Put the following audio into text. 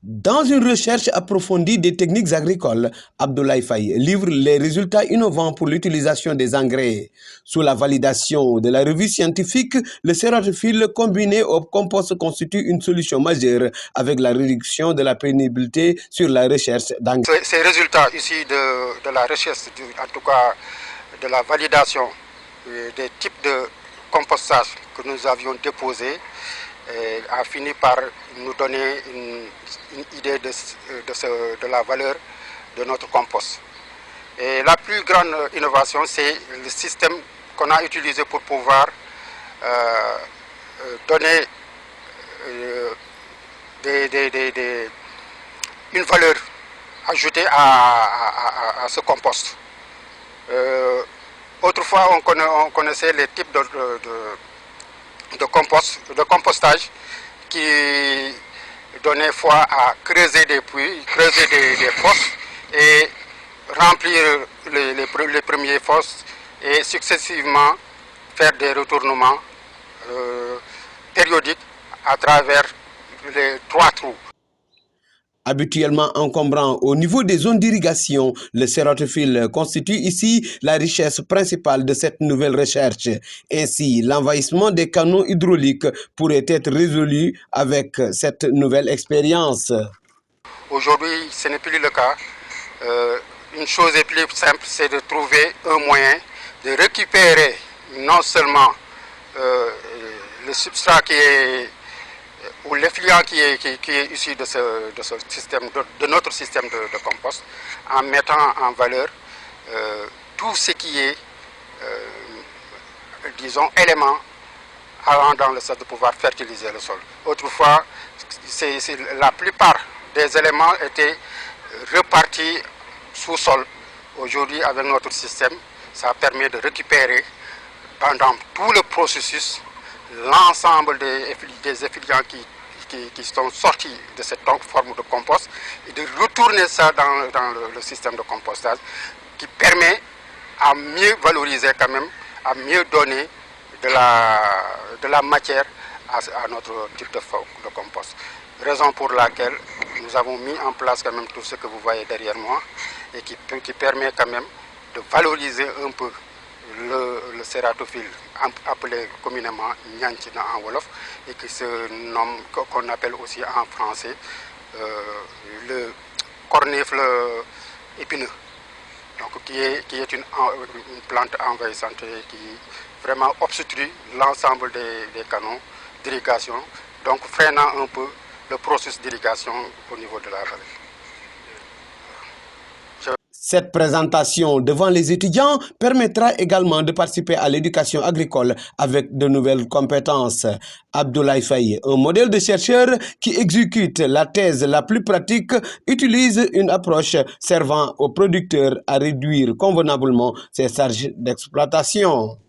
Dans une recherche approfondie des techniques agricoles, Abdoulaye Faye livre les résultats innovants pour l'utilisation des engrais. Sous la validation de la revue scientifique, le sérotophile combiné au compost constitue une solution majeure avec la réduction de la pénibilité sur la recherche d'engrais. Ces résultats issus de la recherche, en tout cas de la validation des types de compostage que nous avions déposés, a fini par nous donner une idée de la valeur de notre compost. Et la plus grande innovation, c'est le système qu'on a utilisé pour pouvoir donner une valeur ajoutée à ce compost. Autrefois, on connaissait les types de compostage qui donnaient foi à creuser des puits, creuser des fosses et remplir les premiers fosses et successivement faire des retournements périodiques à travers les 3 trous. Habituellement encombrant au niveau des zones d'irrigation, le sérotophile constitue ici la richesse principale de cette nouvelle recherche. Ainsi, l'envahissement des canaux hydrauliques pourrait être résolu avec cette nouvelle expérience. Aujourd'hui, ce n'est plus le cas. Une chose est plus simple, c'est de trouver un moyen de récupérer non seulement le substrat qui est ou l'effluent qui est issu de notre système de compost, en mettant en valeur tout ce qui est, disons, élément allant dans le sens de pouvoir fertiliser le sol. Autrefois, la plupart des éléments étaient repartis sous sol. Aujourd'hui, avec notre système, ça permet de récupérer pendant tout le processus l'ensemble des effluents qui sont sortis de cette forme de compost et de retourner ça dans le système de compostage qui permet à mieux valoriser quand même, à mieux donner de la matière à notre type de compost. Raison pour laquelle nous avons mis en place quand même tout ce que vous voyez derrière moi et qui permet quand même de valoriser un peu le cératophile, appelé communément Nyantina en Wolof, et qui se nomme, qu'on appelle aussi en français, le cornifle épineux. Donc, qui est une plante envahissante qui vraiment obstrue l'ensemble des canaux d'irrigation, donc freinant un peu le processus d'irrigation au niveau de la vallée. Cette présentation devant les étudiants permettra également de participer à l'éducation agricole avec de nouvelles compétences. Abdoulaye Faye, un modèle de chercheur qui exécute la thèse la plus pratique, utilise une approche servant aux producteurs à réduire convenablement ses charges d'exploitation.